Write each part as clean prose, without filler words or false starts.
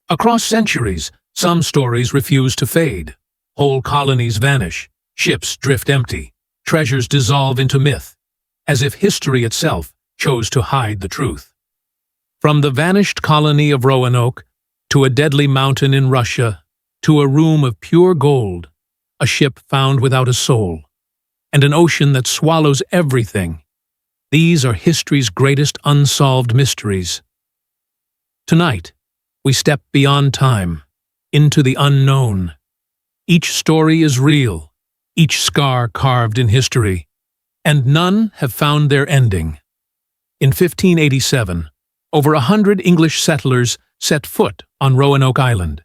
Across centuries, some stories refuse to fade. Whole colonies vanish, ships drift empty, treasures dissolve into myth, as if history itself chose to hide the truth. From the vanished colony of Roanoke, to a deadly mountain in Russia, to a room of pure gold, a ship found without a soul, and an ocean that swallows everything. These are history's greatest unsolved mysteries. Tonight, we step beyond time, into the unknown. Each story is real, each scar carved in history, and none have found their ending. In 1587, over 100 English settlers set foot on Roanoke Island,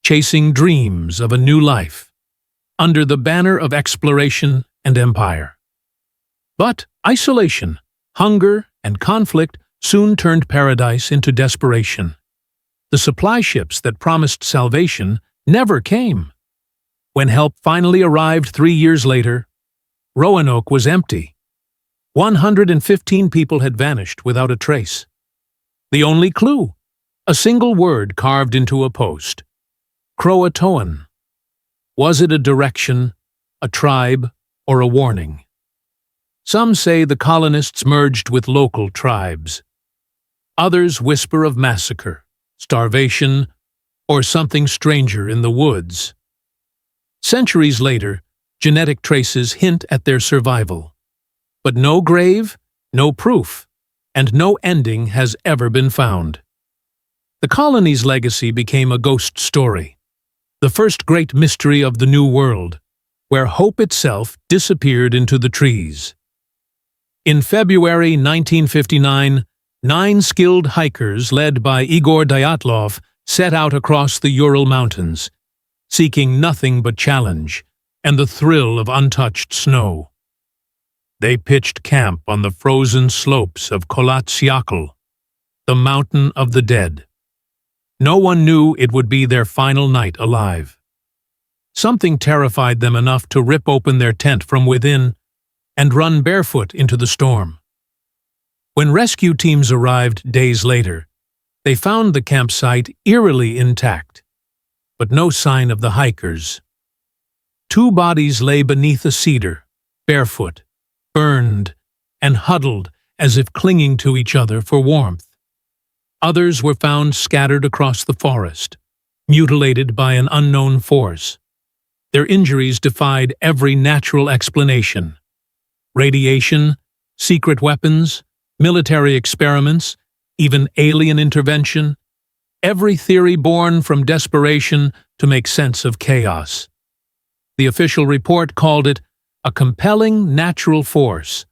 chasing dreams of a new life, under the banner of exploration and empire. But isolation, hunger, and conflict soon turned paradise into desperation. The supply ships that promised salvation never came. When help finally arrived 3 years later, Roanoke was empty. 115 people had vanished without a trace. The only clue, a single word carved into a post: Croatoan. Was it a direction, a tribe, or a warning? Some say the colonists merged with local tribes. Others whisper of massacre, starvation, or something stranger in the woods. Centuries later, genetic traces hint at their survival. But no grave, no proof, and no ending has ever been found. The colony's legacy became a ghost story, the first great mystery of the New World, where hope itself disappeared into the trees. In February 1959, 9 skilled hikers led by Igor Dyatlov set out across the Ural Mountains, seeking nothing but challenge and the thrill of untouched snow. They pitched camp on the frozen slopes of Kolatsiakl, the mountain of the dead. No one knew it would be their final night alive. Something terrified them enough to rip open their tent from within and run barefoot into the storm. When rescue teams arrived days later, they found the campsite eerily intact, but no sign of the hikers. 2 bodies lay beneath a cedar, barefoot, burned, and huddled as if clinging to each other for warmth. Others were found scattered across the forest, mutilated by an unknown force. Their injuries defied every natural explanation. Radiation, secret weapons, military experiments, even alien intervention, every theory born from desperation to make sense of chaos. The official report called it a compelling natural force,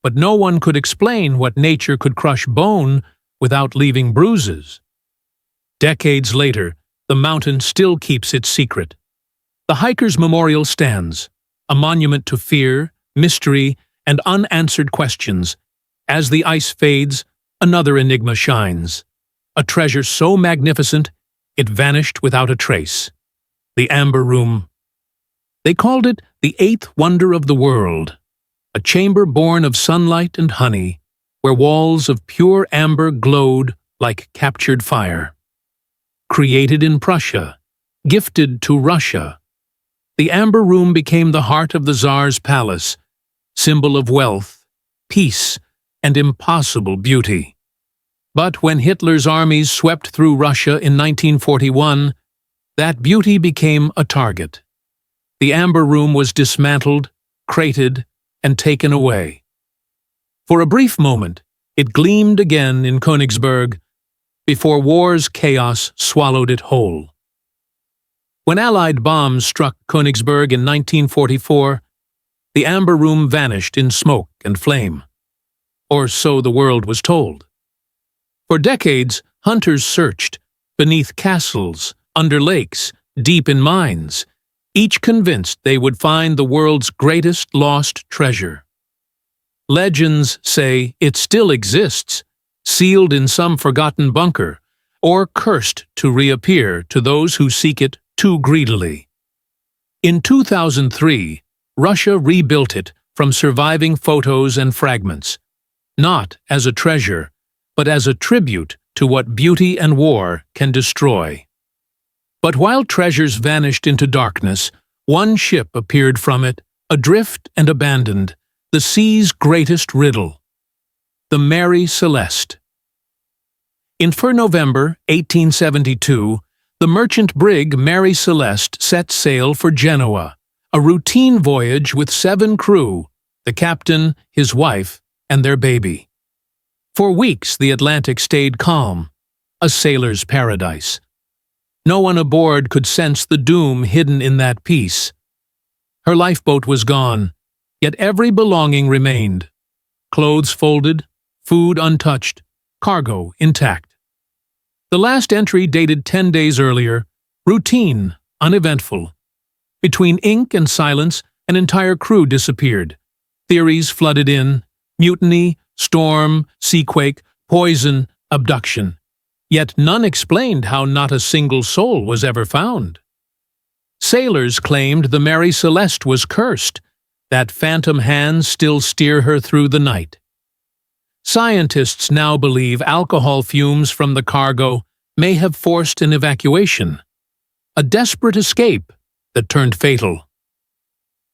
but no one could explain what nature could crush bone without leaving bruises. Decades later, the mountain still keeps its secret. The Hikers' Memorial stands, a monument to fear, mystery, and unanswered questions. As the ice fades, another enigma shines. A treasure so magnificent, it vanished without a trace. The Amber Room. They called it the 8th wonder of the world, a chamber born of sunlight and honey, where walls of pure amber glowed like captured fire. Created in Prussia, gifted to Russia, the Amber Room became the heart of the Tsar's palace, symbol of wealth, peace, and impossible beauty. But when Hitler's armies swept through Russia in 1941, that beauty became a target. The Amber Room was dismantled, crated, and taken away. For a brief moment, it gleamed again in Königsberg, before war's chaos swallowed it whole. When Allied bombs struck Königsberg in 1944, the Amber Room vanished in smoke and flame. Or so the world was told. For decades, hunters searched, beneath castles, under lakes, deep in mines, each convinced they would find the world's greatest lost treasure. Legends say it still exists, sealed in some forgotten bunker, or cursed to reappear to those who seek it too greedily. In 2003, Russia rebuilt it from surviving photos and fragments, not as a treasure, but as a tribute to what beauty and war can destroy. But while treasures vanished into darkness, one ship appeared from it, adrift and abandoned, the sea's greatest riddle. The Mary Celeste. In November 1872, the merchant brig Mary Celeste set sail for Genoa, a routine voyage with 7 crew, the captain, his wife, and their baby. For weeks the Atlantic stayed calm, a sailor's paradise. No one aboard could sense the doom hidden in that peace. Her lifeboat was gone, yet every belonging remained. Clothes folded, food untouched, cargo intact. The last entry dated 10 days earlier, routine, uneventful. Between ink and silence, an entire crew disappeared. Theories flooded in: mutiny, storm, seaquake, poison, abduction. Yet none explained how not a single soul was ever found. Sailors claimed the Mary Celeste was cursed, that phantom hands still steer her through the night. Scientists now believe alcohol fumes from the cargo may have forced an evacuation, a desperate escape that turned fatal.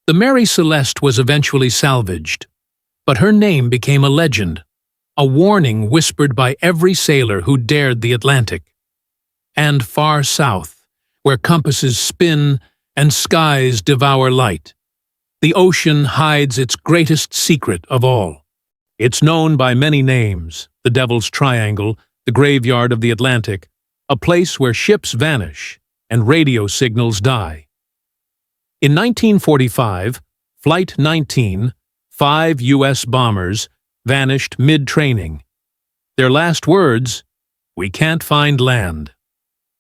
The Mary Celeste was eventually salvaged, but her name became a legend, a warning whispered by every sailor who dared the Atlantic. And far south, where compasses spin and skies devour light, the ocean hides its greatest secret of all. It's known by many names: the Devil's Triangle, the graveyard of the Atlantic, a place where ships vanish and radio signals die. In 1945, Flight 19, 5 U.S. bombers, vanished mid-training. Their last words: "We can't find land.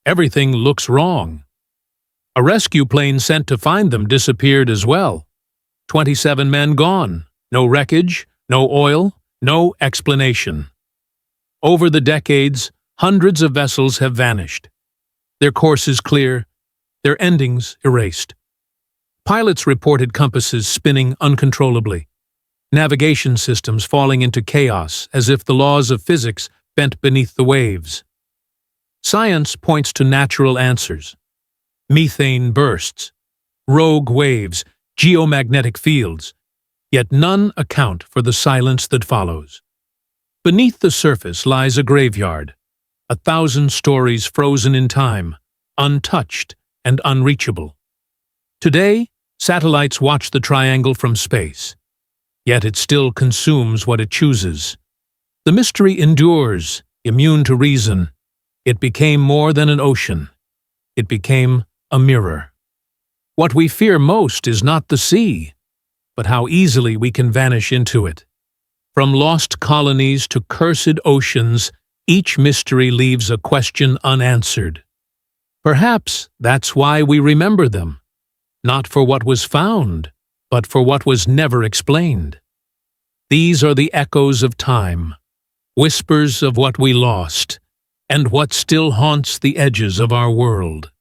Everything looks wrong." A rescue plane sent to find them disappeared as well. 27 men gone, no wreckage, no oil, no explanation. Over the decades, hundreds of vessels have vanished. Their courses clear, their endings erased. Pilots reported compasses spinning uncontrollably, navigation systems falling into chaos as if the laws of physics bent beneath the waves. Science points to natural answers: methane bursts, rogue waves, geomagnetic fields, yet none account for the silence that follows. Beneath the surface lies a graveyard, 1,000 stories frozen in time, untouched and unreachable. Today, satellites watch the triangle from space, yet it still consumes what it chooses. The mystery endures, immune to reason. It became more than an ocean. It became a mirror. What we fear most is not the sea, but how easily we can vanish into it. From lost colonies to cursed oceans, each mystery leaves a question unanswered. Perhaps that's why we remember them, not for what was found, but for what was never explained. These are the echoes of time, whispers of what we lost, and what still haunts the edges of our world.